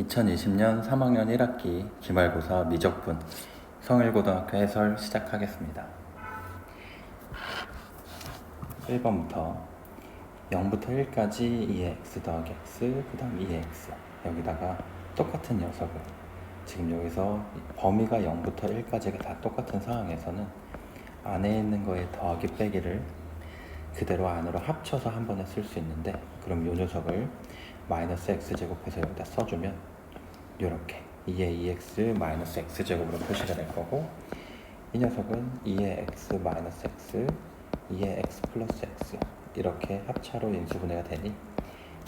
2020년 3학년 1학기 기말고사 미적분 성일고등학교 해설 시작하겠습니다. 1번부터 0부터 1까지 2x 더하기 x 그 다음 2x 여기다가 똑같은 녀석을 지금 여기서 범위가 0부터 1까지가 다 똑같은 상황에서는 안에 있는 거에 더하기 빼기를 그대로 안으로 합쳐서 한 번에 쓸 수 있는데, 그럼 이 녀석을 마이너스 x제곱해서 여기다 써주면 이렇게 2의 2x 마이너스 x제곱으로 표시가 될 거고, 이 녀석은 2의 x 마이너스 x 2의 x 플러스 x 이렇게 합차로 인수분해가 되니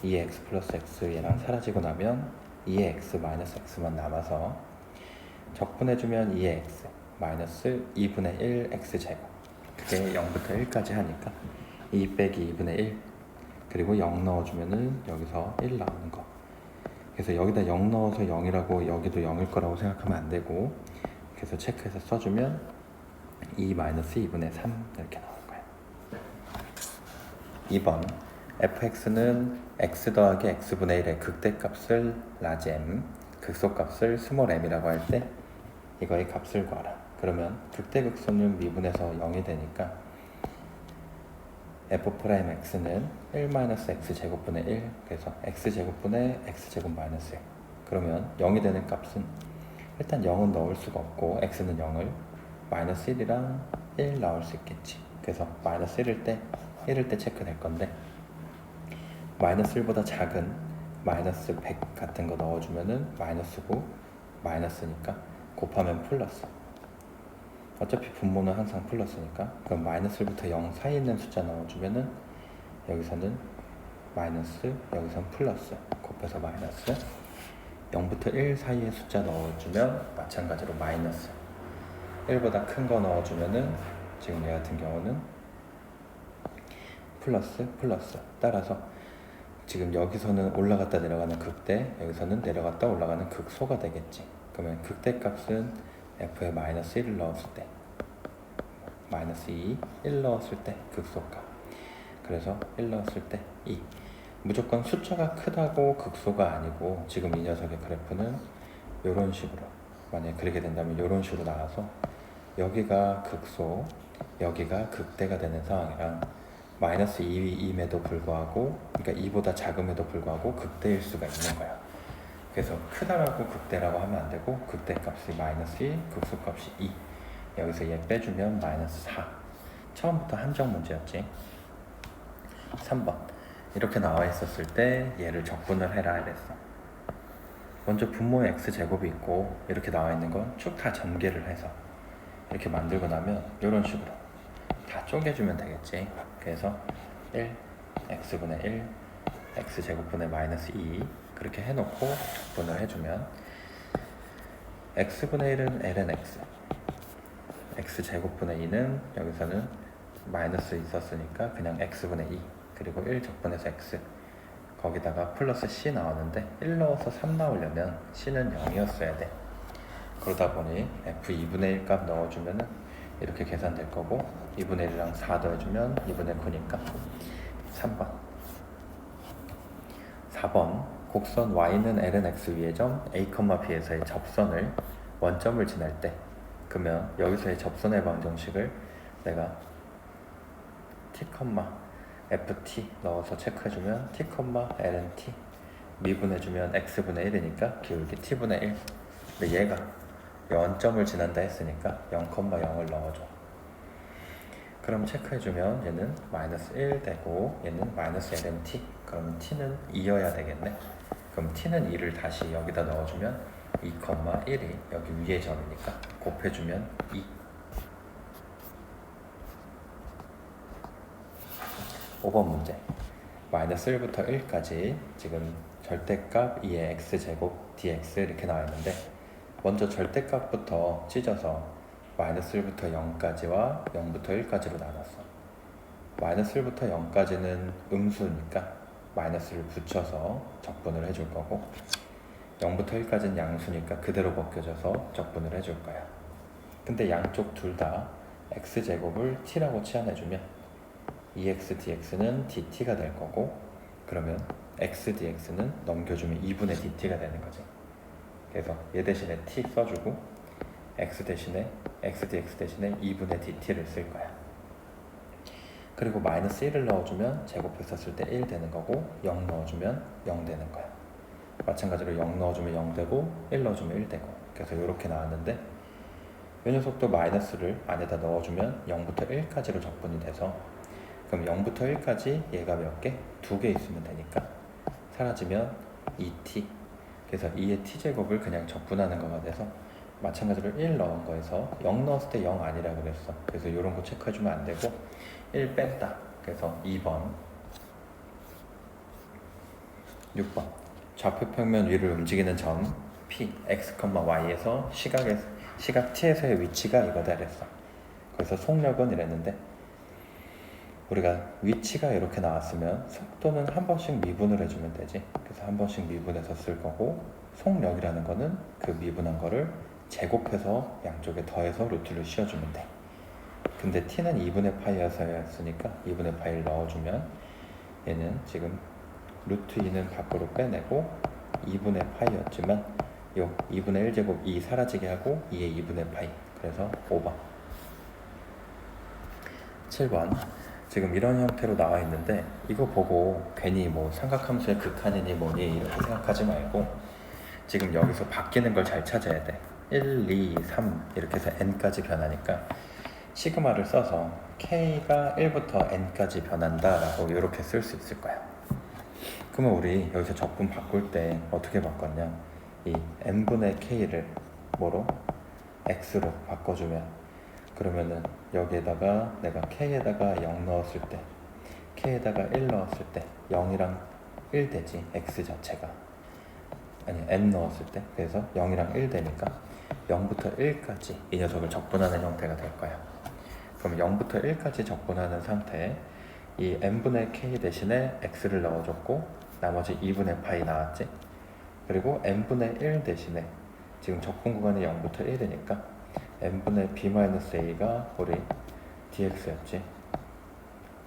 2의 x 플러스 x 얘랑 사라지고 나면 2의 x 마이너스 x만 남아서 적분해주면 2의 x 마이너스 2분의 1 x제곱, 그게 0부터 1까지 하니까 2 빼기 2분의 1 그리고 0 넣어주면은 여기서 1 나오는 거. 그래서 여기다 0 넣어서 0이라고 여기도 0일 거라고 생각하면 안 되고, 그래서 체크해서 써주면 2 마이너스 2분의 3 이렇게 나오는 거예요. 2번 fx는 x 더하기 x분의 1의 극대값을 라지 m, 극소값을 스몰 m이라고 할 때 이거의 값을 구하라. 그러면 극대극소는 미분해서 0이 되니까 f'x는 1-x제곱분의 1, 그래서 x제곱분의 x제곱 마이너스 1. 그러면 0이 되는 값은 일단 0은 넣을 수가 없고 x는 0을 마이너스 1이랑 1 나올 수 있겠지. 그래서 마이너스 1일 때 체크될 건데, 마이너스 1보다 작은 마이너스 100 같은 거 넣어주면은 마이너스고 마이너스니까 곱하면 플러스. 어차피 분모는 항상 플러스니까, 그럼 마이너스 1부터 0 사이에 있는 숫자 넣어주면은 여기서는 마이너스, 여기서는 플러스, 곱해서 마이너스. 0부터 1 사이에 숫자 넣어주면 마찬가지로 마이너스. 1보다 큰 거 넣어주면은 지금 얘 같은 경우는 플러스, 플러스. 따라서 지금 여기서는 올라갔다 내려가는 극대, 여기서는 내려갔다 올라가는 극소가 되겠지. 그러면 극대값은 f에 마이너스 1을 넣었을 때, 마이너스 2, 1 넣었을 때 극소값. 그래서 1 넣었을 때 2. 무조건 숫자가 크다고 극소가 아니고, 지금 이 녀석의 그래프는 이런 식으로, 만약에 그렇게 된다면 이런 식으로 나와서 여기가 극소, 여기가 극대가 되는 상황이랑 마이너스 2임에도 불구하고, 그러니까 2보다 작음에도 불구하고 극대일 수가 있는 거야. 그래서 크다라고 극대라고 하면 안 되고, 극대값이 마이너스 1, 극소값이 2. 여기서 얘 빼주면 마이너스 4. 처음부터 함정 문제였지. 3번 이렇게 나와 있었을 때 얘를 적분을 해라 이랬어. 먼저 분모에 x제곱이 있고 이렇게 나와 있는 건 쭉 다 전개를 해서 이렇게 만들고 나면 이런 식으로 다 쪼개주면 되겠지. 그래서 1, x분의 1, x제곱분의 마이너스 2 그렇게 해놓고 적분을 해주면 x분의 1은 ln x, x제곱분의 2는 여기서는 마이너스 있었으니까 그냥 x분의 2, 그리고 1 적분해서 x, 거기다가 플러스 c 나오는데 1 넣어서 3 나오려면 c는 0이었어야 돼. 그러다 보니 f 2분의 1 값 넣어주면은 이렇게 계산될 거고, 2분의 1이랑 4 더해주면 2분의 9니까 3번. 4번 곡선 y는 ln x 위의 점 a, b에서의 접선을 원점을 지날 때, 그러면 여기서의 접선의 방정식을 내가 t, ft 넣어서 체크해주면 t, ln t 미분해주면 x분의 1이니까 기울기 t분의 1. 근데 얘가 원점을 지난다 했으니까 0,0을 넣어줘. 그럼 체크해주면 얘는 마이너스 1 되고 얘는 마이너스 ln t. 그러면 t는 2여야 되겠네. 그럼 t는 2를 다시 여기다 넣어주면 2,1이 여기 위에 점이니까 곱해주면 2. 5번 문제. 마이너스 1부터 1까지 지금 절대값 2의 x제곱 dx 이렇게 나와 있는데, 먼저 절대값부터 찢어서 마이너스 1부터 0까지와 0부터 1까지로 나눴어. 마이너스 1부터 0까지는 음수니까 마이너스를 붙여서 적분을 해줄 거고, 0부터 1까지는 양수니까 그대로 벗겨져서 적분을 해줄 거야. 근데 양쪽 둘 다 x제곱을 t라고 치환해주면 2x dx는 dt가 될 거고, 그러면 x dx는 넘겨주면 2분의 dt가 되는 거지. 그래서 얘 대신에 t 써주고 x 대신에 x dx 대신에 2분의 dt를 쓸 거야. 그리고 마이너스 1을 넣어주면 제곱해서 쓸 때 1 되는 거고 0 넣어주면 0 되는 거야. 마찬가지로 0 넣어주면 0 되고 1 넣어주면 1 되고. 그래서 이렇게 나왔는데 이 녀석도 마이너스를 안에다 넣어주면 0부터 1까지로 적분이 돼서 그럼 0부터 1까지 얘가 몇 개? 2개 있으면 되니까 사라지면 2t. 그래서 2의 t제곱을 그냥 적분하는 거가 돼서 마찬가지로 1 넣은 거에서 0 넣었을 때 0 아니라고 그랬어. 그래서 이런 거 체크해주면 안 되고 1 뺐다. 그래서 2번 6번 좌표평면 위를 움직이는 점 P, X, Y에서 시각 T에서의 위치가 이거다 이랬어. 그래서 속력은 이랬는데 우리가 위치가 이렇게 나왔으면 속도는 한 번씩 미분을 해주면 되지. 그래서 한 번씩 미분해서 쓸 거고 속력이라는 거는 그 미분한 거를 제곱해서 양쪽에 더해서 루트를 씌워주면 돼. 근데 t는 2분의 파이였으니까 2분의 파이를 넣어주면 얘는 지금 루트 2는 밖으로 빼내고 2분의 파이였지만 요 2분의 1제곱 2 사라지게 하고 2의 2분의 파이. 그래서 5번 7번 지금 이런 형태로 나와 있는데 이거 보고 괜히 뭐 삼각함수의 극한이니 뭐니 이렇게 생각하지 말고 지금 여기서 바뀌는 걸 잘 찾아야 돼. 1, 2, 3 이렇게 해서 n까지 변하니까 시그마를 써서 k가 1부터 n까지 변한다 라고 이렇게 쓸 수 있을 거야. 그러면 우리 여기서 적분 바꿀 때 어떻게 바꿨냐, 이 n분의 k를 뭐로? x로 바꿔주면 그러면은 여기에다가 내가 k에다가 0 넣었을 때 k에다가 1 넣었을 때 0이랑 1 되지. x 자체가 아니 n 넣었을 때. 그래서 0이랑 1 되니까 0부터 1까지 이 녀석을 적분하는 형태가 될 거야. 그럼 0부터 1까지 적분하는 상태에 이 n분의 k 대신에 x를 넣어줬고 나머지 2분의 파이 나왔지. 그리고 n분의 1 대신에 지금 적분 구간이 0부터 1이니까 n분의 b-a가 우리 dx였지.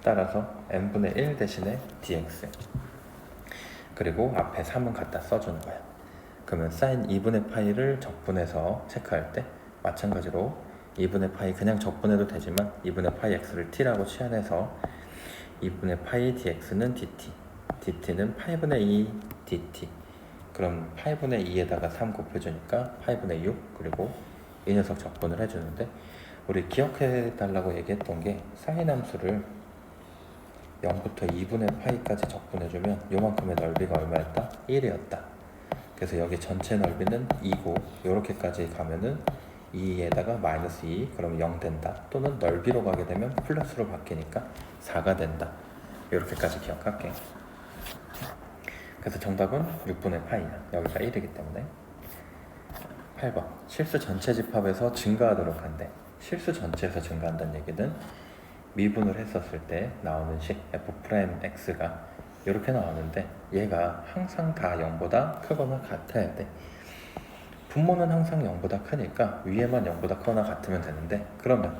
따라서 n분의 1 대신에 dx. 그리고 앞에 3은 갖다 써주는 거야. 그러면 사인 2분의 파이를 적분해서 체크할 때 마찬가지로 2분의 파이 그냥 적분해도 되지만 2분의 파이 x를 t라고 치환해서 2분의 파이 dx는 dt, dt는 8분의 2 dt. 그럼 8분의 2에다가 3 곱해주니까 8분의 6. 그리고 이 녀석 적분을 해주는데 우리 기억해 달라고 얘기했던 게 사인 함수를 0부터 2분의 파이까지 적분해주면 요만큼의 넓이가 얼마였다? 1이었다. 그래서 여기 전체 넓이는 2고 요렇게까지 가면은 2에다가 마이너스 2 그럼 0 된다. 또는 넓이로 가게 되면 플러스로 바뀌니까 4가 된다. 요렇게까지 기억할게. 그래서 정답은 6분의 파이야. 여기가 1이기 때문에. 8번 실수 전체 집합에서 증가하도록 한대. 실수 전체에서 증가한다는 얘기는 미분을 했었을 때 나오는 식 f'x가 이렇게 나오는데 얘가 항상 다 0보다 크거나 같아야 돼. 분모는 항상 0보다 크니까 위에만 0보다 크거나 같으면 되는데 그러면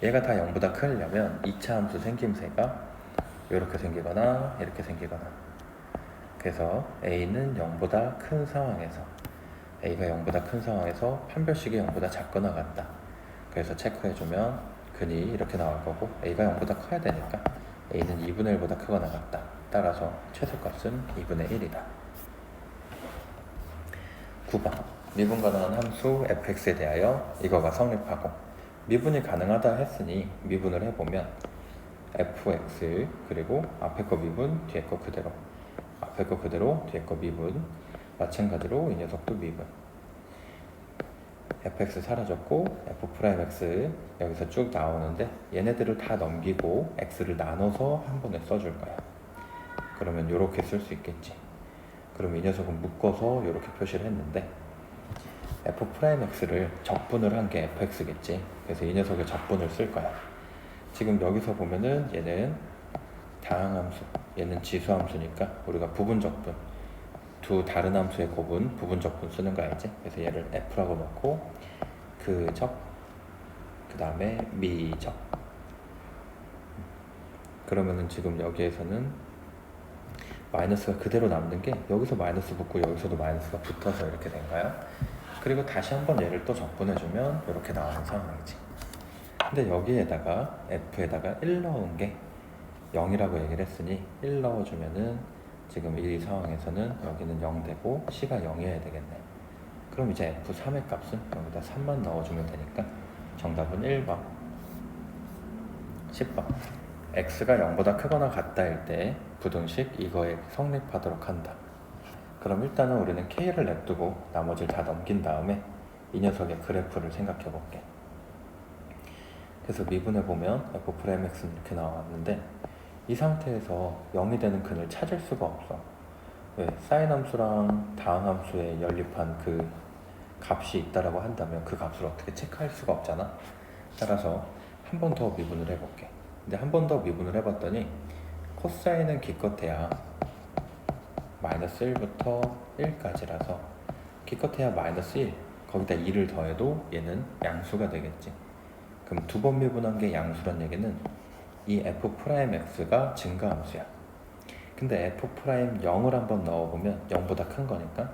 얘가 다 0보다 크려면 2차 함수 생김새가 이렇게 생기거나 이렇게 생기거나. 그래서 a는 0보다 큰 상황에서 a가 0보다 큰 상황에서 판별식이 0보다 작거나 같다. 그래서 체크해주면 근이 이렇게 나올 거고 a가 0보다 커야 되니까 a는 2분의 1보다 크거나 같다. 따라서 최소값은 2분의 1이다. 9번 미분 가능한 함수 fx에 대하여 이거가 성립하고 미분이 가능하다 했으니 미분을 해보면 fx 그리고 앞에 거 미분 뒤에 거 그대로, 앞에 거 그대로 뒤에 거 미분, 마찬가지로 이 녀석도 미분. fx 사라졌고 f'x 여기서 쭉 나오는데 얘네들을 다 넘기고 x를 나눠서 한 번에 써줄 거야. 그러면 이렇게 쓸 수 있겠지. 그럼 이 녀석은 묶어서 이렇게 표시를 했는데 f'x를 적분을 한 게 fx겠지. 그래서 이 녀석의 적분을 쓸 거야. 지금 여기서 보면은 얘는 다항함수, 얘는 지수함수니까 우리가 부분적분, 두 다른 함수의 곱은 부분적분 쓰는 거 알지? 그래서 얘를 f라고 넣고 그적, 그 다음에 미적. 그러면은 지금 여기에서는 마이너스가 그대로 남는 게 여기서 마이너스 붙고 여기서도 마이너스가 붙어서 이렇게 된 거야. 그리고 다시 한번 얘를 또 적분해주면 이렇게 나오는 상황이지. 근데 여기에다가 f에다가 1 넣은 게 0이라고 얘기를 했으니 1 넣어주면은 지금 이 상황에서는 여기는 0 되고 c가 0이어야 되겠네. 그럼 이제 f3의 값은 여기다 3만 넣어주면 되니까 정답은 1번 10번 x가 0보다 크거나 같다일 때 부등식 이거에 성립하도록 한다. 그럼 일단은 우리는 k를 냅두고 나머지를 다 넘긴 다음에 이 녀석의 그래프를 생각해 볼게. 그래서 미분해보면 f'x는 이렇게 나왔는데 이 상태에서 0이 되는 근을 찾을 수가 없어. 왜? 사인 함수랑 다항 함수에 연립한 그 값이 있다라고 한다면 그 값을 어떻게 체크할 수가 없잖아. 따라서 한 번 더 미분을 해볼게. 근데 한 번 더 미분을 해봤더니 코사인은 기껏해야 마이너스 1부터 1까지라서 기껏해야 마이너스 1 거기다 2를 더해도 얘는 양수가 되겠지. 그럼 두 번 미분한 게 양수란 얘기는 이 f'x가 증가함수야. 근데 f'0을 한번 넣어보면 0보다 큰 거니까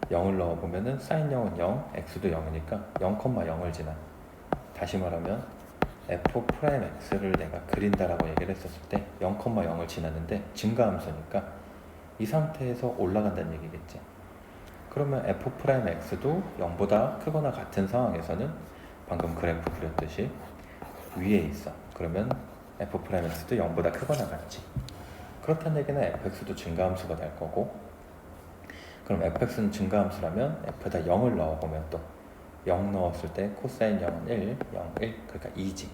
0을 넣어보면은 sin 0은 0, x도 0이니까 0,0을 지나. 다시 말하면 f'x를 내가 그린다라고 얘기를 했었을 때 0,0을 지났는데 증가함수니까 이 상태에서 올라간다는 얘기겠지. 그러면 f'x도 0보다 크거나 같은 상황에서는 방금 그래프 그렸듯이 위에 있어. 그러면 f'x도 0보다 크거나 같지. 그렇다는 얘기는 fx도 증가함수가 될 거고, 그럼 fx는 증가함수라면 f에다 0을 넣어보면 또 0 넣었을 때 코사인 0은 1, 0, 1, 그러니까 2지.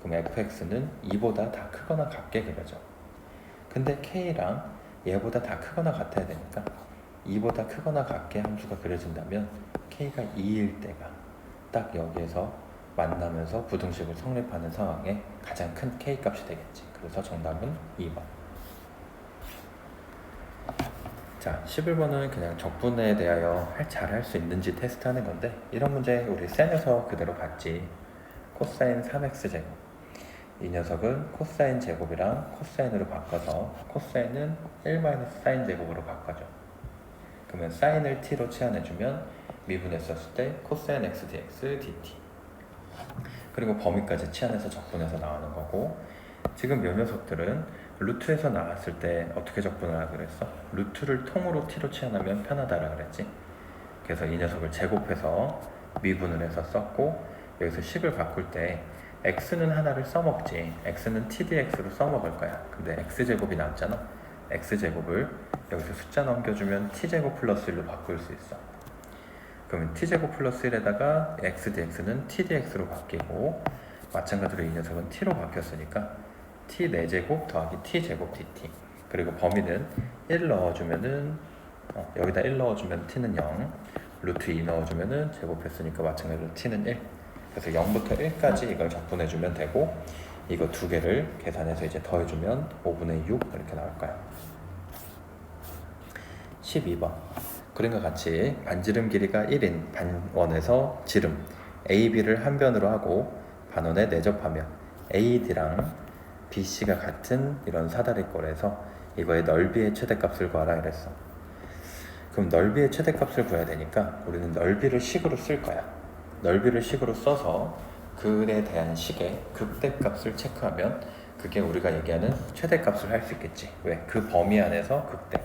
그럼 fx는 2보다 다 크거나 같게 그려져. 근데 k랑 얘보다 다 크거나 같아야 되니까 2보다 크거나 같게 함수가 그려진다면 k가 2일 때가 딱 여기에서 만나면서 부등식을 성립하는 상황에 가장 큰 k 값이 되겠지. 그래서 정답은 2번. 자, 11번은 그냥 적분에 대하여 잘 할 수 있는지 테스트하는 건데, 이런 문제 우리 센에서 그대로 봤지. 코사인 3x제곱, 이 녀석은 코사인 제곱이랑 코사인으로 바꿔서 코사인은 1-사인 제곱으로 바꿔줘. 그러면 사인을 t로 치환해주면 미분했었을 때 코사인 x dx dt, 그리고 범위까지 치환해서 적분해서 나오는 거고, 지금 이 녀석들은 루트에서 나왔을 때 어떻게 적분을 하기로 했어? 루트를 통으로 t로 치환하면 편하다라 그랬지. 그래서 이 녀석을 제곱해서 미분을 해서 썼고, 여기서 식을 바꿀 때 x는 하나를 써먹지, x는 tdx로 써먹을 거야. 근데 x제곱이 남잖아. x제곱을 여기서 숫자 넘겨주면 t제곱 플러스 1로 바꿀 수 있어. 그러면 t제곱 플러스 1에다가 x dx는 tdx로 바뀌고, 마찬가지로 이 녀석은 t로 바뀌었으니까 t 4제곱 더하기 t제곱 dt, 그리고 범위는 1 넣어주면은 여기다 1 넣어주면 t는 0, 루트 2 넣어주면은 제곱했으니까 마찬가지로 t는 1. 그래서 0부터 1까지 이걸 적분해주면 되고, 이거 두 개를 계산해서 이제 더해주면 5분의 6 이렇게 나올 거야. 12번 그림과 같이 반지름 길이가 1인 반원에서 지름 AB를 한 변으로 하고 반원에 내접하며 AD랑 BC가 같은 이런 사다리꼴에서 이거의 넓이의 최대값을 구하라 이랬어. 그럼 넓이의 최대값을 구해야 되니까 우리는 넓이를 식으로 쓸 거야. 넓이를 식으로 써서 그에 대한 식의 극대값을 체크하면 그게 우리가 얘기하는 최대값을 할 수 있겠지. 왜? 그 범위 안에서 극대.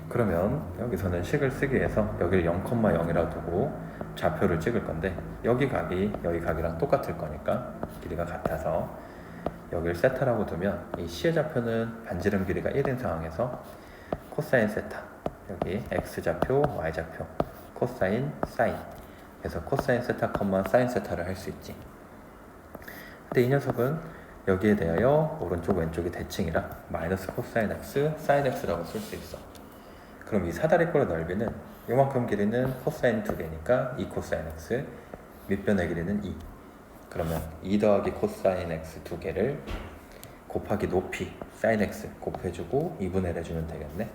그러면 여기서는 식을 쓰기 위해서 여기를 0,0이라 두고 좌표를 찍을 건데, 여기 각이 여기 각이랑 똑같을 거니까 길이가 같아서 여기를 세타라고 두면 이 C의 좌표는 반지름 길이가 1인 상황에서 코사인 세타, 여기 X좌표, Y좌표, 코사인, 사인, 그래서 코사인 세타, 사인 세타를 할 수 있지. 근데 이 녀석은 여기에 대하여 오른쪽 왼쪽이 대칭이라 마이너스 코사인 X, 사인 X라고 쓸 수 있어. 그럼 이 사다리꼴의 넓이는 이만큼 길이는 코사인 2개니까 2 코사인 X, 밑변의 길이는 2. 그러면 2 더하기 코사인 X 2개를 곱하기 높이 사인 X 곱해주고 2분의 1 해주면 되겠네.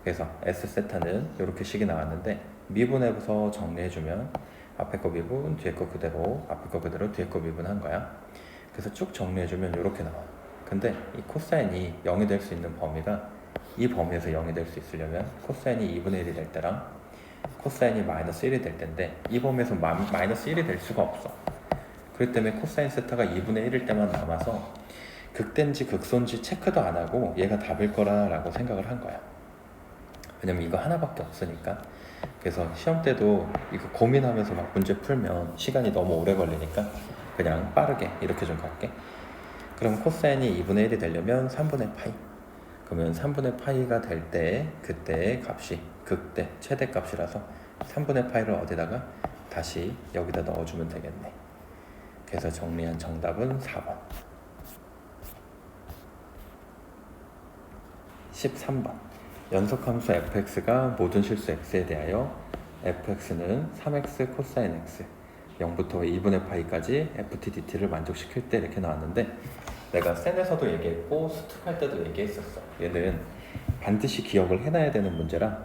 그래서 S세타는 이렇게 식이 나왔는데, 미분해서 정리해주면 앞에 거 미분, 뒤에 거 그대로, 앞에 거 그대로, 뒤에 거 미분한 거야. 그래서 쭉 정리해주면 이렇게 나와. 근데 이 코사인이 0이 될 수 있는 범위가 이 범위에서 0이 될 수 있으려면 코사인이 2분의 1이 될 때랑 코사인이 마이너스 1이 될 텐데 이 범위에서 마이너스 1이 될 수가 없어. 그렇기 때문에 코사인 세타가 2분의 1일 때만 남아서 극대인지 극소인지 체크도 안 하고 얘가 답일 거라고 생각을 한 거야. 왜냐면 이거 하나밖에 없으니까. 그래서 시험 때도 이거 고민하면서 막 문제 풀면 시간이 너무 오래 걸리니까 그냥 빠르게 이렇게 좀 갈게. 그럼 코사인이 2분의 1이 되려면 3분의 파이. 그러면 3분의 파이가 될 때 그때의 값이 극대 최대값이라서 3분의 파이를 어디다가 다시 여기다 넣어주면 되겠네. 그래서 정리한 정답은 4번. 13번. 연속함수 fx가 모든 실수 x에 대하여 fx는 3x 코사인 x 0부터 2분의 파이까지 ft dt를 만족시킬 때 이렇게 나왔는데 내가 센에서도 얘기했고 수특할 때도 얘기했었어. 얘는 반드시 기억을 해놔야 되는 문제라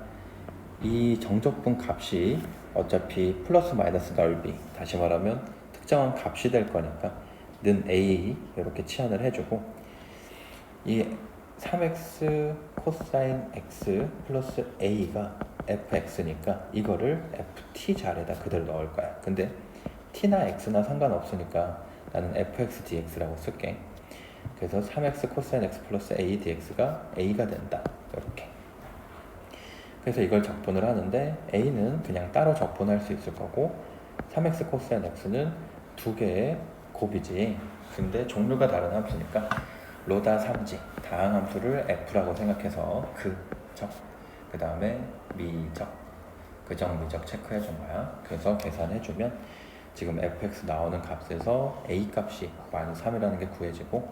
이 정적분 값이 어차피 플러스 마이너스 넓이, 다시 말하면 특정한 값이 될 거니까 는 a 이렇게 치환을 해주고 이 3x 코사인 x 플러스 a가 fx니까 이거를 ft 자리에다 그대로 넣을 거야. 근데 t나 x나 상관없으니까 나는 fx dx라고 쓸게. 그래서 3x 코사인 x 플러스 a dx가 a가 된다. 이렇게. 그래서 이걸 적분을 하는데 a는 그냥 따로 적분할 수 있을 거고 3x 코사인 x는 두 개의 곱이지. 근데 종류가 다른 함수니까 로다 3지 다항함수를 f라고 생각해서 그적 그 다음에 미적 그적 미적 체크해 준 거야. 그래서 계산해 주면 지금 fx 나오는 값에서 a 값이 마이너스 3이라는 게 구해지고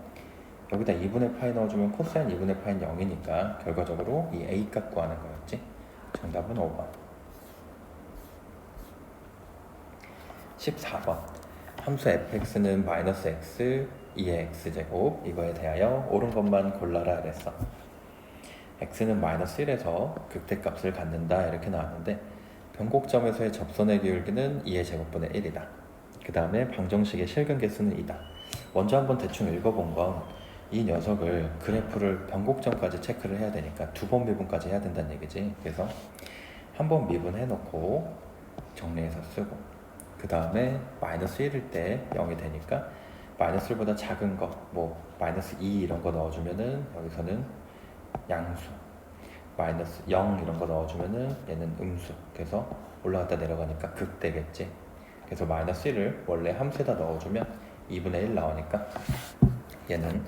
여기다 2분의 파이 넣어주면 코사인 2분의 파이는 0이니까 결과적으로 이 a 값 구하는 거였지. 정답은 5번. 14번. 함수 fx는 마이너스 x 2의 x제곱 이거에 대하여 옳은 것만 골라라 그랬어. x는 마이너스 1에서 극대값을 갖는다 이렇게 나왔는데 변곡점에서의 접선의 기울기는 2의 제곱분의 1이다. 그 다음에 방정식의 실근 개수는 2다. 먼저 한번 대충 읽어본 건 이 녀석을 그래프를 변곡점까지 체크를 해야 되니까 두 번 미분까지 해야 된다는 얘기지. 그래서 한 번 미분해 놓고 정리해서 쓰고 그 다음에 마이너스 1일 때 0이 되니까 마이너스 1보다 작은 거, 뭐 마이너스 2 이런 거 넣어주면은 여기서는 양수, 마이너스 0 이런 거 넣어주면은 얘는 음수. 그래서 올라갔다 내려가니까 극대겠지. 그래서 마이너스 1을 원래 함수에다 넣어주면 2분의 1 나오니까 얘는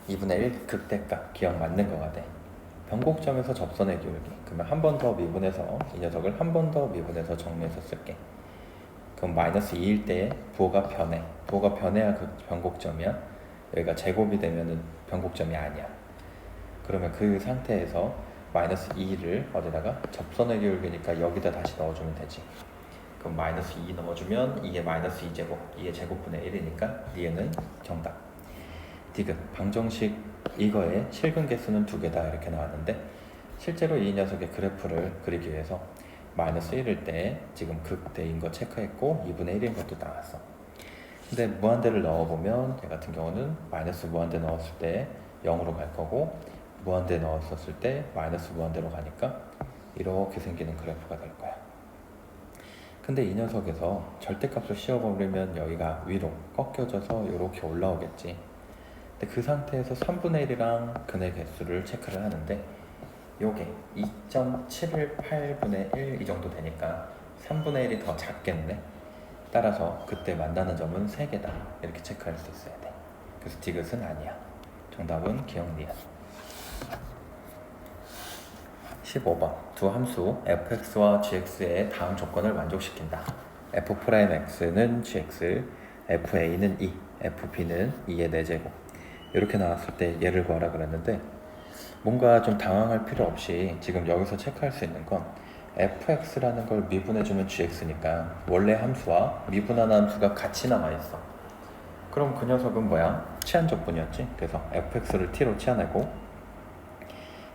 2분의 1 극대값 기억 맞는 거가 돼. 변곡점에서 접선의 기울기. 그러면 한 번 더 미분해서 이 녀석을 한 번 더 미분해서 정리해서 쓸게. 그럼 마이너스 2일 때 부호가 변해. 부호가 변해야 그 변곡점이야. 여기가 제곱이 되면은 변곡점이 아니야. 그러면 그 상태에서 마이너스 2를 어디다가 접선의 기울기니까 여기다 다시 넣어주면 되지. 그럼 마이너스 2 넣어주면 2의 마이너스 2제곱 2의 제곱분의 1이니까 얘는 정답. 디귿 방정식 이거의 실근 개수는 2개다 이렇게 나왔는데 실제로 이 녀석의 그래프를 그리기 위해서 마이너스 1일 때 지금 극대인 거 체크했고 2분의 1인 것도 나왔어. 근데 무한대를 넣어보면 얘 같은 경우는 마이너스 무한대 넣었을 때 0으로 갈 거고 무한대 넣었을 때 마이너스 무한대로 가니까 이렇게 생기는 그래프가 될 거야. 근데 이 녀석에서 절대값을 씌워버리면 여기가 위로 꺾여져서 이렇게 올라오겠지. 근데 그 상태에서 3분의 1이랑 근의 개수를 체크를 하는데 요게 2.718분의 1 이 정도 되니까 3분의 1이 더 작겠네. 따라서 그때 만나는 점은 3개다 이렇게 체크할 수 있어야 돼. 그래서 디귿은 아니야. 정답은 기억 니은. 15번. 두 함수 fx와 gx의 다음 조건을 만족시킨다. f'x는 gx, fa는 2, fb는 2의 4제곱 이렇게 나왔을 때 얘를 구하라 그랬는데 뭔가 좀 당황할 필요 없이 지금 여기서 체크할 수 있는 건 fx라는 걸 미분해주면 gx니까 원래 함수와 미분한 함수가 같이 남아있어. 그럼 그 녀석은 뭐야? 치환적분이었지. 그래서 fx를 t로 치환하고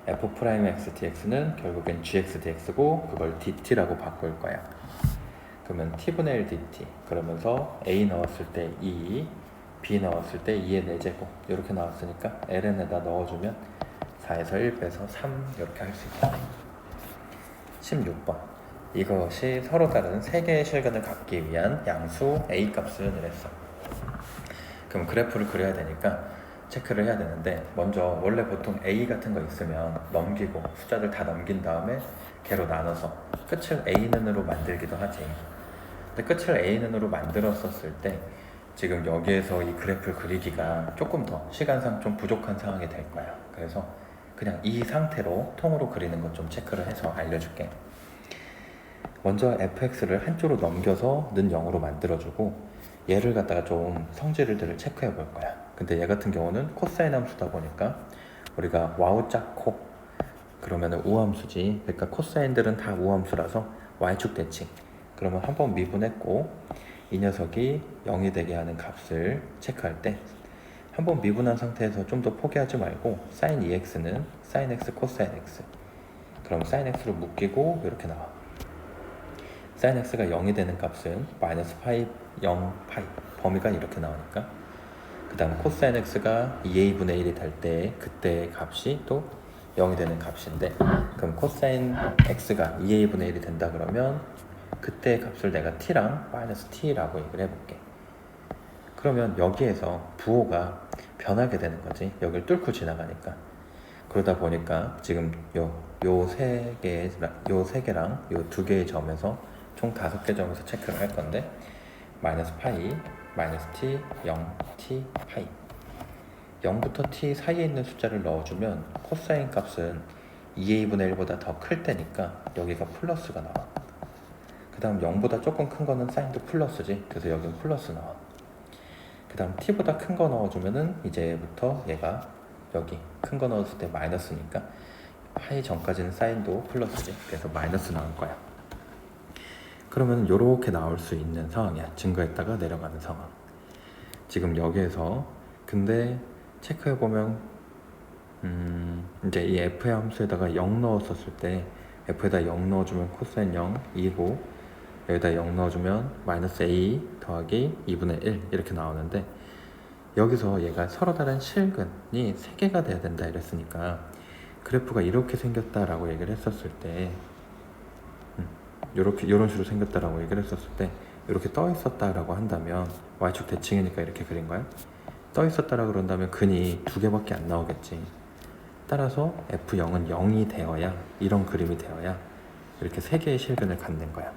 f'x dx는 결국엔 gx dx고 그걸 dt라고 바꿀 거야. 그러면 t분의 1 dt 그러면서 a 넣었을 때 2, b 넣었을 때 2의 4제곱 이렇게 나왔으니까 ln에다 넣어주면 4에서 1 빼서 3 이렇게 할 수 있다. 16번. 이것이 서로 다른 세 개의 실근을 갖기 위한 양수 A 값을 이랬어. 그럼 그래프를 그려야 되니까 체크를 해야 되는데, 먼저 원래 보통 A 같은 거 있으면 넘기고 숫자들 다 넘긴 다음에 개로 나눠서 끝을 A는으로 만들기도 하지. 근데 끝을 A는으로 만들었었을 때 지금 여기에서 이 그래프를 그리기가 조금 더 시간상 좀 부족한 상황이 될 거야. 그래서 그냥 이 상태로 통으로 그리는 것 좀 체크를 해서 알려줄게. 먼저 fx를 한쪽으로 넘겨서 는 0으로 만들어주고, 얘를 갖다가 좀 성질들을 체크해 볼 거야. 근데 얘 같은 경우는 코사인 함수다 보니까 우리가 와우 짝코 그러면은 우함수지. 그러니까 코사인들은 다 우함수라서 y축 대칭. 그러면 한번 미분했고, 이 녀석이 0이 되게 하는 값을 체크할 때 한번 미분한 상태에서 좀 더 포기하지 말고 sin 2x는 sin x 코사인 x, 그럼 sin x로 묶이고 이렇게 나와. sin x가 0이 되는 값은 마이너스 파이 0 파이, 범위가 이렇게 나오니까. 그 다음 코사인 x가 2a분의 1이 될 때 그때의 값이 또 0이 되는 값인데, 그럼 코사인 x가 2a분의 1이 된다 그러면 그때의 값을 내가 t랑 마이너스 t라고 얘기를 해볼게. 그러면 여기에서 부호가 변하게 되는 거지. 여기를 뚫고 지나가니까. 그러다 보니까 지금 요 세 개랑 요 두 개의 점에서 총 5개 점에서 체크를 할 건데, 마이너스 파이, 마이너스 t, 0, t, 파이. 0부터 t 사이에 있는 숫자를 넣어주면 코사인 값은 2a분의 1보다 더 클 때니까 여기가 플러스가 나와. 그 다음 0보다 조금 큰 거는 사인도 플러스지. 그래서 여기는 플러스 나와. 그 다음 t보다 큰 거 넣어주면은 이제부터 얘가 여기 큰 거 넣었을 때 마이너스니까 파이 전까지는 사인도 플러스지. 그래서 마이너스 나올 거야. 그러면 이렇게 나올 수 있는 상황이야. 증가했다가 내려가는 상황. 지금 여기에서 근데 체크해보면 이제 이 f의 함수에다가 0 넣었었을 때 f에다 0 넣어주면 코사인 0 2고, 여기다 0 넣어주면 마이너스 a 더하기 2분의 1 이렇게 나오는데, 여기서 얘가 서로 다른 실근이 3개가 돼야 된다 이랬으니까 그래프가 이렇게 생겼다라고 얘기를 했었을 때, 이런 식으로 생겼다라고 얘기를 했었을 때, 이렇게 떠 있었다라고 한다면 y축 대칭이니까 이렇게 그린 거야. 떠 있었다라 그런다면 근이 2개밖에 안 나오겠지. 따라서 f0은 0이 되어야, 이런 그림이 되어야 이렇게 3개의 실근을 갖는 거야.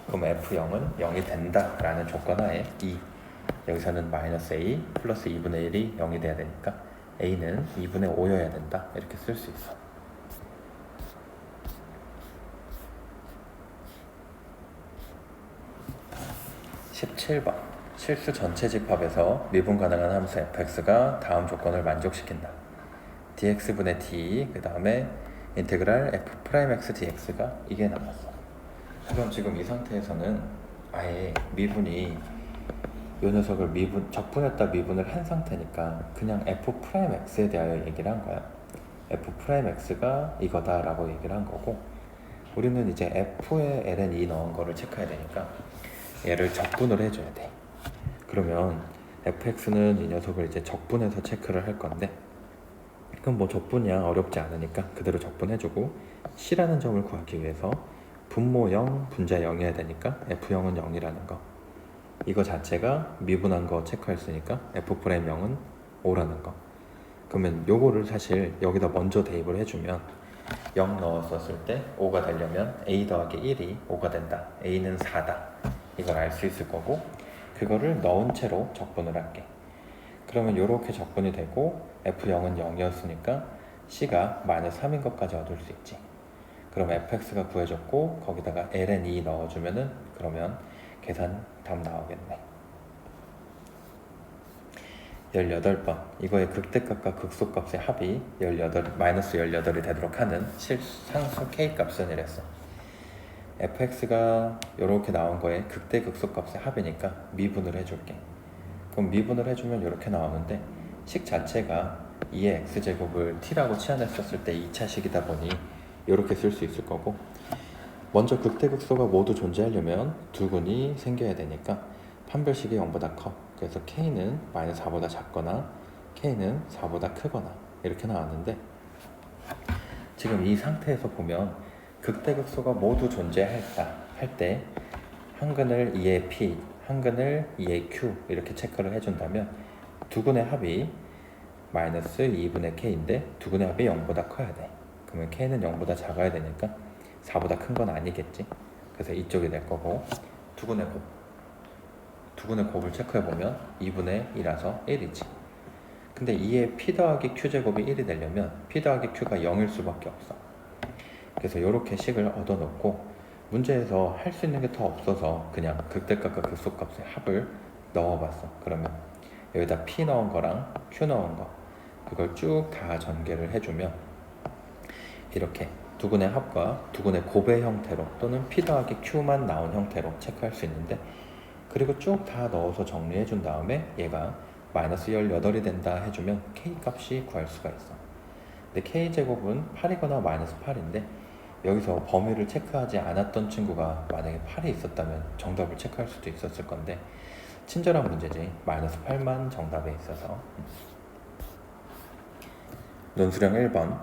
그럼 f0은 0이 된다 라는 조건 하에 여기서는 마이너스 a 플러스 2분의 1이 0이 돼야 되니까 a는 2분의 5여야 된다 이렇게 쓸 수 있어. (17번) 실수 전체 집합에서 미분 가능한 함수 fx가 다음 조건을 만족시킨다. dx분의 d, 그 다음에 인테그랄 f'x dx가 이게 나왔어. 그럼 지금 이 상태에서는 아예 미분이 이 녀석을 적분했다 미분을 한 상태니까 그냥 f'x에 대하여 얘기를 한 거야. f'x가 이거다 라고 얘기를 한 거고, 우리는 이제 f에 ln 넣은 거를 체크해야 되니까 얘를 적분을 해줘야 돼. 그러면 fx는 이 녀석을 이제 적분해서 체크를 할 건데, 그럼 뭐 적분이야 어렵지 않으니까 그대로 적분해주고, c라는 점을 구하기 위해서 분모 0, 분자 0이어야 되니까 f0은 0이라는 거, 이거 자체가 미분한 거 체크했으니까 f'0은 5라는 거. 그러면 요거를 사실 여기다 먼저 대입을 해주면 0 넣었었을 때 5가 되려면 a 더하기 1이 5가 된다, a는 4다, 이걸 알 수 있을 거고, 그거를 넣은 채로 적분을 할게. 그러면 요렇게 적분이 되고 f0은 0이었으니까 c가 마이너스 3인 것까지 얻을 수 있지. 그럼 fx가 구해졌고 거기다가 ln 넣어주면은 그러면 계산 답 나오겠네. 18번 이거의 극대값과 극소값의 합이 마이너스 18이 되도록 하는 상수 k값은 이랬어. fx가 이렇게 나온 거에 극대 극소값의 합이니까 미분을 해줄게. 그럼 미분을 해주면 이렇게 나오는데, 식 자체가 2의 x제곱을 t라고 치환했었을 때 2차식이다 보니 이렇게 쓸 수 있을 거고, 먼저 극대극소가 모두 존재하려면 두 근이 생겨야 되니까 판별식이 0보다 커. 그래서 k는 마이너스 4보다 작거나 k는 4보다 크거나 이렇게 나왔는데, 지금 이 상태에서 보면 극대극소가 모두 존재할까 할 때 한근을 2의 P, 한근을 2의 Q 이렇게 체크를 해준다면 두근의 합이 마이너스 2분의 K인데 두근의 합이 0보다 커야 돼. 그러면 K는 0보다 작아야 되니까 4보다 큰 건 아니겠지. 그래서 이쪽이 될 거고 두근의 곱을 체크해보면 2분의 2라서 1이지. 근데 2의 P 더하기 Q 제곱이 1이 되려면 P 더하기 Q가 0일 수밖에 없어. 그래서 이렇게 식을 얻어놓고 문제에서 할 수 있는 게 더 없어서 그냥 극대값과 극소값의 합을 넣어봤어. 그러면 여기다 P 넣은 거랑 Q 넣은 거 그걸 쭉 다 전개를 해주면 이렇게 두근의 합과 두근의 곱의 형태로 또는 P 더하기 Q만 나온 형태로 체크할 수 있는데, 그리고 쭉 다 넣어서 정리해 준 다음에 얘가 마이너스 18이 된다 해주면 K 값이 구할 수가 있어. 근데 K 제곱은 8이거나 마이너스 8인데 여기서 범위를 체크하지 않았던 친구가 만약에 8이 있었다면 정답을 체크할 수도 있었을 건데 친절한 문제지. 마이너스 8만 정답에 있어서. 논술형 1번.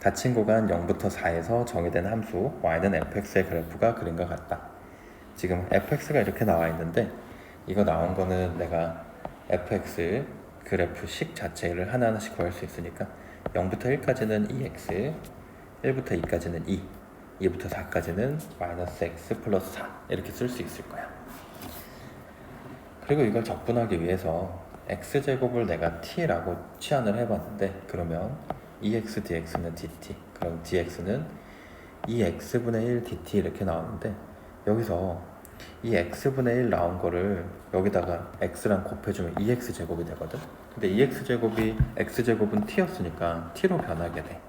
닫힌 구간 0부터 4에서 정의된 함수 y는 fx의 그래프가 그림과 같다. 지금 fx가 이렇게 나와 있는데 이거 나온 거는 내가 fx 그래프 식 자체를 하나하나씩 구할 수 있으니까 0부터 1까지는 2x, 1부터 2까지는 2, 2부터 4까지는 마이너스 x 플러스 4 이렇게 쓸 수 있을 거야. 그리고 이걸 적분하기 위해서 x제곱을 내가 t라고 치환을 해봤는데 그러면 2x dx는 dt, 그럼 dx는 2x분의 1 dt 이렇게 나오는데 여기서 이 x분의 1 나온 거를 여기다가 x랑 곱해주면 2x제곱이 되거든. 근데 2x제곱이 x제곱은 t였으니까 t로 변하게 돼.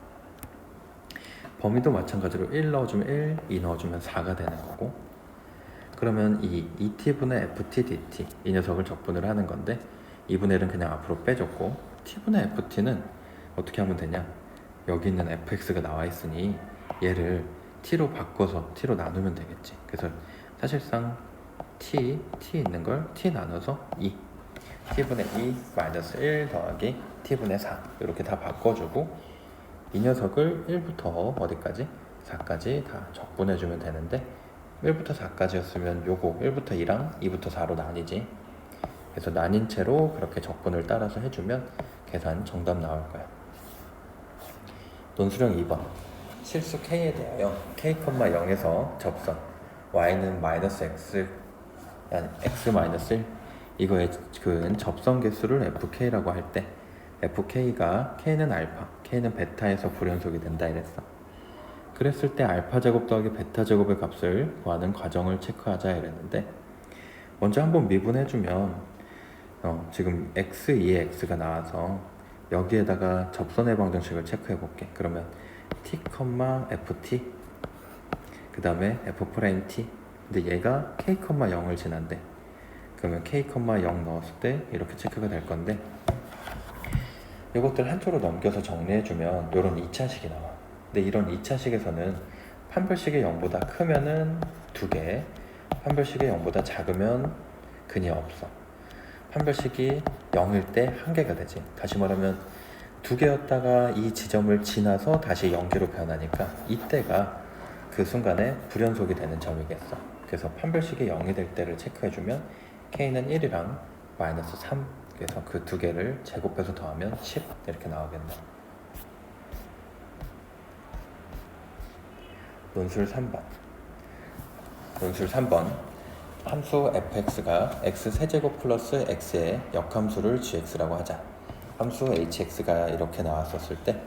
범위도 마찬가지로 1 넣어주면 1, 2 넣어주면 4가 되는 거고, 그러면 이 2t분의 ft dt 이 녀석을 적분을 하는 건데 2분의 1은 그냥 앞으로 빼줬고 t분의 ft는 어떻게 하면 되냐, 여기 있는 fx가 나와 있으니 얘를 t로 바꿔서 t로 나누면 되겠지. 그래서 사실상 t 있는 걸 t 나눠서 2 t분의 2 마이너스 1 더하기 t분의 4 이렇게 다 바꿔주고 이 녀석을 1부터 어디까지? 4까지 다 적분해주면 되는데 1부터 4까지였으면 요거 1부터 2랑 2부터 4로 나뉘지. 그래서 나뉜 채로 그렇게 적분을 따라서 해주면 계산 정답 나올 거야. 논술형 2번. 실수 K에 대하여 K,0에서 접선 Y는 마이너스 X, X 마이너스 1 이거의 그 접선 개수를 FK라고 할 때 FK가 K는 알파, K는 베타에서 불연속이 된다 이랬어. 그랬을 때 알파 제곱 더하기 베타 제곱의 값을 구하는 과정을 체크하자 이랬는데 먼저 한번 미분해주면 지금 x, 2의 x가 나와서 여기에다가 접선의 방정식을 체크해 볼게. 그러면 t, ft 그 다음에 f't 근데 얘가 k, 0을 지난대. 그러면 k, 0 넣었을 때 이렇게 체크가 될 건데 이것들 한쪽으로 넘겨서 정리해주면 이런 2차식이 나와. 근데 이런 2차식에서는 판별식이 0보다 크면은 2개, 판별식이 0보다 작으면 근이 없어. 판별식이 0일 때 1개가 되지. 다시 말하면 2개였다가 이 지점을 지나서 다시 0개로 변하니까 이때가 그 순간에 불연속이 되는 점이겠어. 그래서 판별식이 0이 될 때를 체크해주면 K는 1이랑 마이너스 3 그래서 그 2개를 제곱해서 더하면 10 이렇게 나오겠네. 논술 3번. 논술 3번. 함수 fx가 x 세제곱 플러스 x의 역함수를 gx라고 하자. 함수 hx가 이렇게 나왔었을 때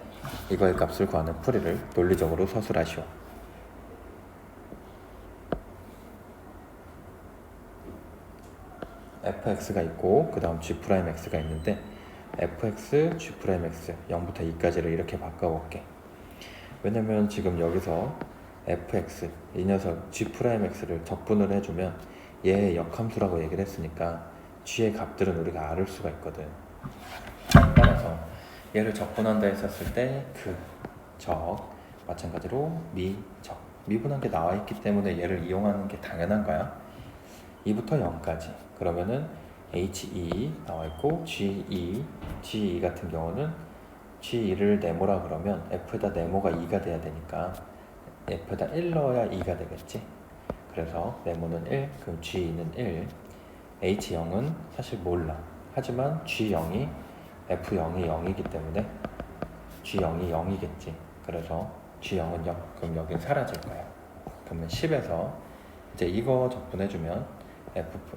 이거의 값을 구하는 풀이를 논리적으로 서술하시오. fx가 있고 그 다음 g'x가 있는데 fx, g'x 0부터 2까지를 이렇게 바꿔볼게. 왜냐면 지금 여기서 fx 이 녀석 g'x를 적분을 해주면 얘의 역함수라고 얘기를 했으니까 g의 값들은 우리가 알을 수가 있거든. 따라서 얘를 적분한다 했었을 때 그 적 마찬가지로 미적 미분한 게 나와 있기 때문에 얘를 이용하는 게 당연한 거야. 2부터 0까지 그러면은 HE 나와 있고 GE 같은 경우는 G2를 네모라 그러면 F에다 네모가 2가 돼야 되니까 F에다 1 넣어야 2가 되겠지. 그래서 네모는 1, 그럼 G는 1, H0은 사실 몰라. 하지만 G0이 F0이 0이기 때문에 G0이 0이겠지. 그래서 G0은 0, 그럼 여긴 사라질 거야. 그러면 10에서 이제 이거 적분해주면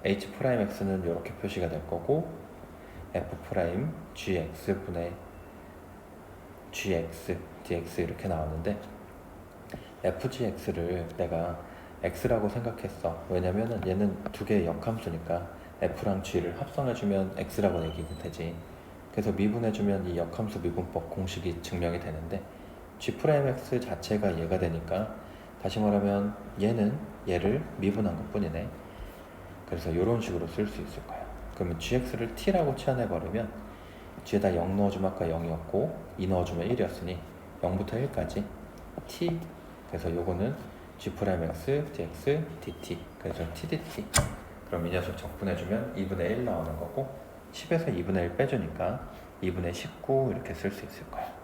H'X는 이렇게 표시가 될 거고 F'GX분의 GX, DX 이렇게 나오는데 FGX를 내가 X라고 생각했어. 왜냐면은 얘는 두 개의 역함수니까 F랑 G를 합성해주면 X라고 얘기가 되지. 그래서 미분해주면 이 역함수 미분법 공식이 증명이 되는데 G'X 자체가 얘가 되니까 다시 말하면 얘는 얘를 미분한 것 뿐이네. 그래서 이런 식으로 쓸 수 있을 거야. 그러면 GX를 T라고 치환해버리면 G에다 0 넣어주면 아까 0이었고 2 넣어주면 1이었으니 0부터 1까지 T. 그래서 요거는 G'X, dx, dt. 그래서 tdt. 그럼 이 녀석 적분해주면 2분의 1 나오는 거고 10에서 2분의 1 빼주니까 2분의 19 이렇게 쓸 수 있을 거야.